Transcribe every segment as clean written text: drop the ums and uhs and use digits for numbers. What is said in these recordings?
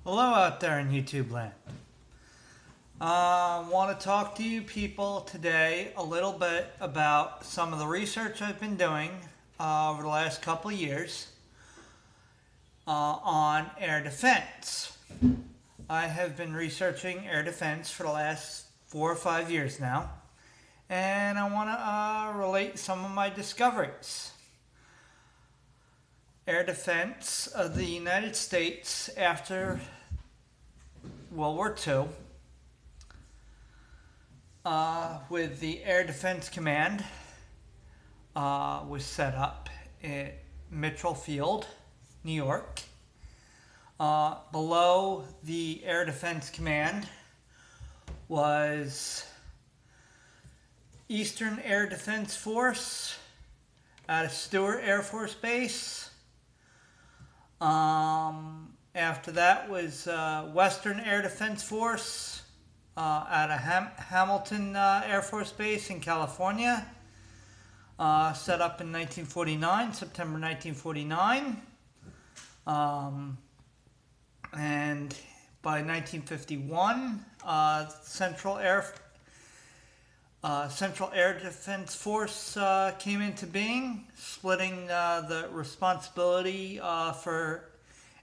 Hello out there in YouTube land. I want to talk to you people today a little bit about some of the research I've been doing over the last couple of years on air defense. I have been researching air defense for the last 4 or 5 years now, and I want to relate some of my discoveries. Air defense of the United States after World War II, with the Air Defense Command, was set up at Mitchell Field, New York. Below the Air Defense Command was Eastern Air Defense Force out of Stewart Air Force Base. After that was Western Air Defense Force out of Hamilton Air Force Base in California, set up in 1949, September 1949. And by 1951, Central Air Defense Force came into being, splitting the responsibility for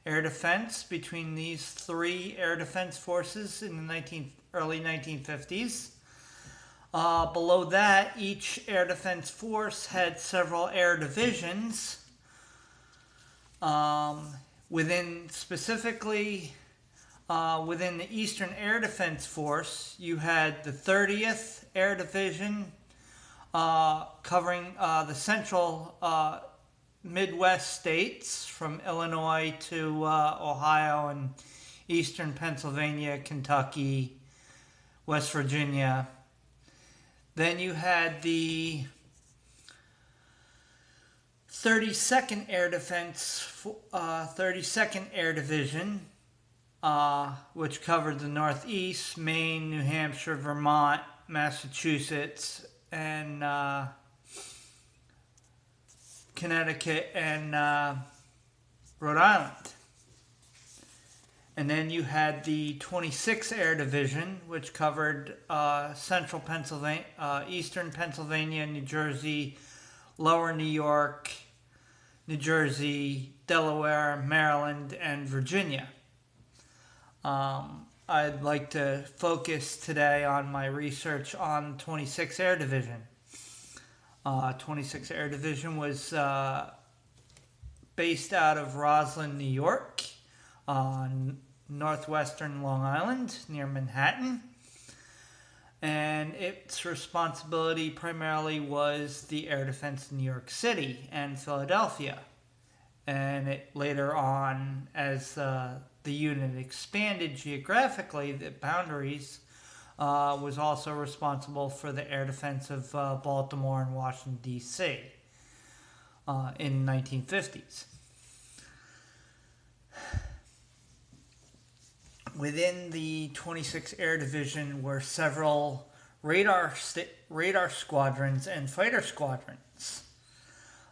air defense between these three air defense forces in the early 1950s. Below that, each air defense force had several air divisions. Within the Eastern Air Defense Force, you had the 30th Air Division, covering the central Midwest states from Illinois to Ohio and eastern Pennsylvania, Kentucky, West Virginia. Then you had the 32nd Air Division, which covered the Northeast, Maine, New Hampshire, Vermont, Massachusetts, and Connecticut and Rhode Island. And then you had the 26th Air Division, which covered central Pennsylvania, eastern Pennsylvania, New Jersey, lower New York, New Jersey, Delaware, Maryland, and Virginia. I'd like to focus today on my research on 26th Air Division. 26th Air Division was based out of Roslyn, New York, on northwestern Long Island near Manhattan. And its responsibility primarily was the air defense in New York City and Philadelphia. And it later on, as the unit expanded geographically, the boundaries, was also responsible for the air defense of Baltimore and Washington, D.C. In the 1950s. Within the 26th Air Division were several radar squadrons and fighter squadrons.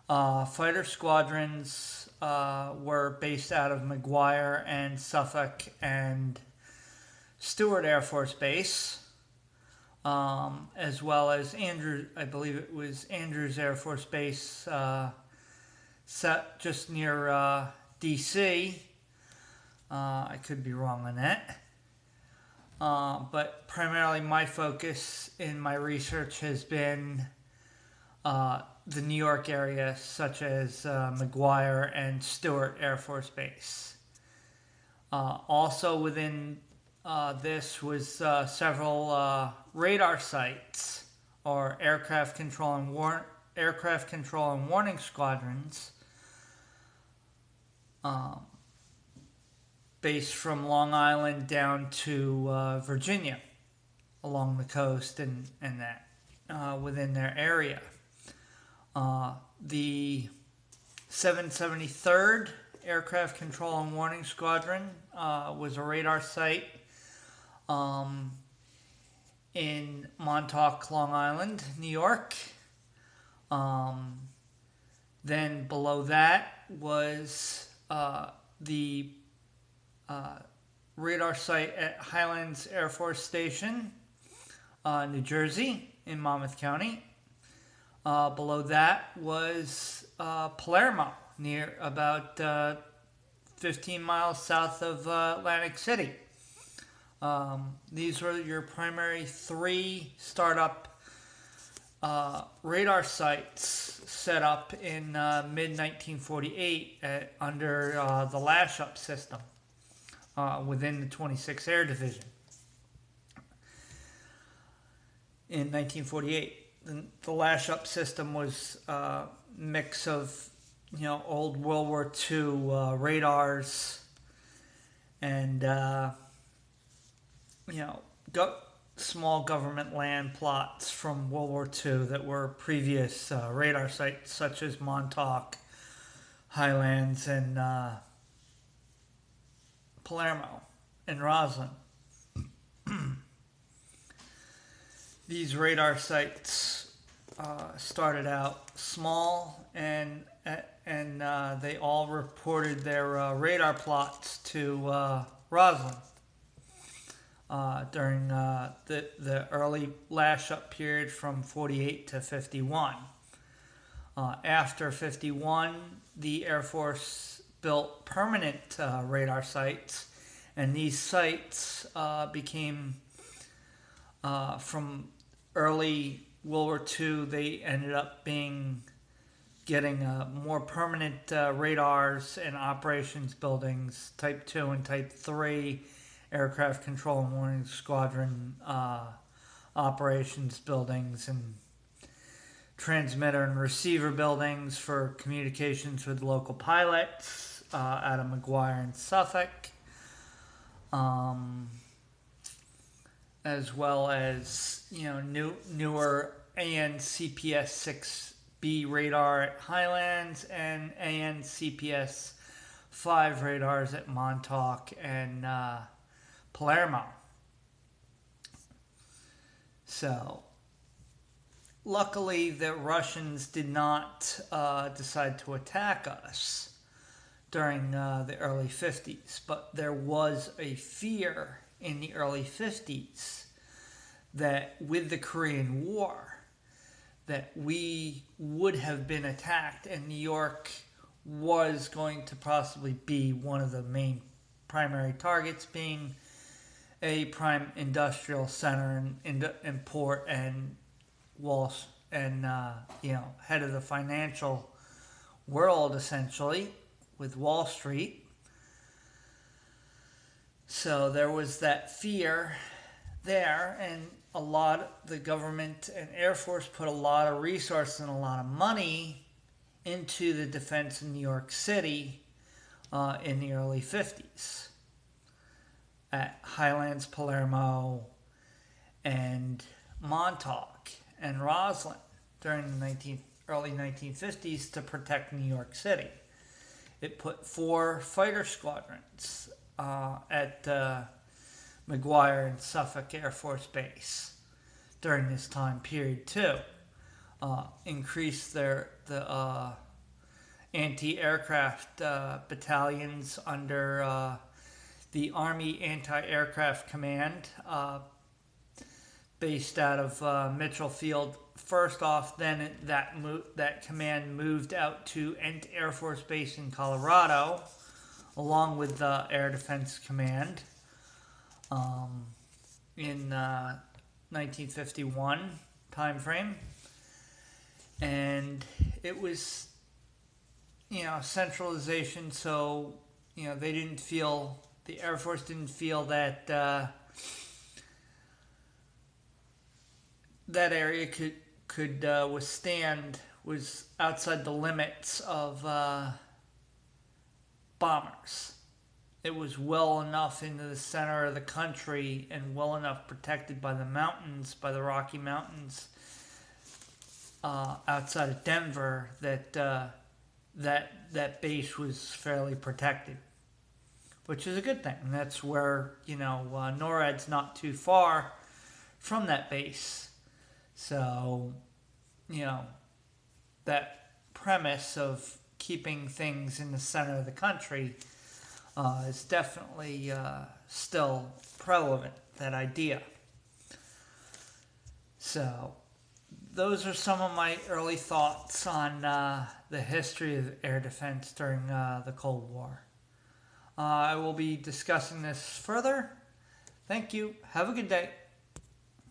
Fighter squadrons were based out of McGuire and Suffolk and Stewart Air Force Base, as well as Andrews Air Force Base, set just near D.C. I could be wrong on that. But primarily my focus in my research has been the New York area, such as McGuire and Stewart Air Force Base. Also within this was several radar sites, or aircraft control and warning squadrons, based from Long Island down to Virginia, along the coast and that within their area. The 773rd Aircraft Control and Warning Squadron was a radar site in Montauk, Long Island, New York. Then below that was the radar site at Highlands Air Force Station, New Jersey, in Monmouth County. Below that was Palermo, near about 15 miles south of Atlantic City. These were your primary three startup radar sites set up in mid-1948 under the Lash-Up system within the 26th Air Division. In 1948, the Lash-Up system was a mix of, old World War II radars and, small government land plots from World War II that were previous radar sites such as Montauk, Highlands, and Palermo and Roslyn. These radar sites started out small, and they all reported their radar plots to Roslyn during the early Lash-Up period from 48 to 51. After 51, the Air Force built permanent radar sites, and these sites became, from early World War II, they ended up getting more permanent radars and operations buildings, Type 2 and Type 3 aircraft control and warning squadron operations buildings, and transmitter and receiver buildings for communications with local pilots out of McGuire and Suffolk, as well as newer AN/CPS 6B radar at Highlands and AN/CPS 5 radars at Montauk and Palermo. So, luckily, the Russians did not decide to attack us during the early 50s, but there was a fear in the early 50s that with the Korean War, that we would have been attacked, and New York was going to possibly be one of the main primary targets, being a prime industrial center and port and Wall and head of the financial world, essentially, with Wall Street. So there was that fear there, and the government and Air Force put a lot of resources and a lot of money into the defense in New York City in the early 50s at Highlands, Palermo, and Montauk and Roslyn during the early 1950s to protect New York City. It put 4 fighter squadrons at McGuire and Suffolk Air Force Base during this time period too. Increased the anti-aircraft battalions under the Army Anti-Aircraft Command, based out of Mitchell Field. First off, then that command moved out to Ent Air Force Base in Colorado, along with the Air Defense Command, in 1951 timeframe. And it was, centralization, so, they didn't feel, the Air Force didn't feel that that area could withstand, was outside the limits of bombers. It was well enough into the center of the country and well enough protected by the mountains, by the Rocky Mountains, outside of Denver, that that base was fairly protected, which is a good thing. And that's where, NORAD's not too far from that base. So, that premise of keeping things in the center of the country is definitely still relevant, that idea. So, those are some of my early thoughts on the history of air defense during the Cold War. I will be discussing this further. Thank you. Have a good day.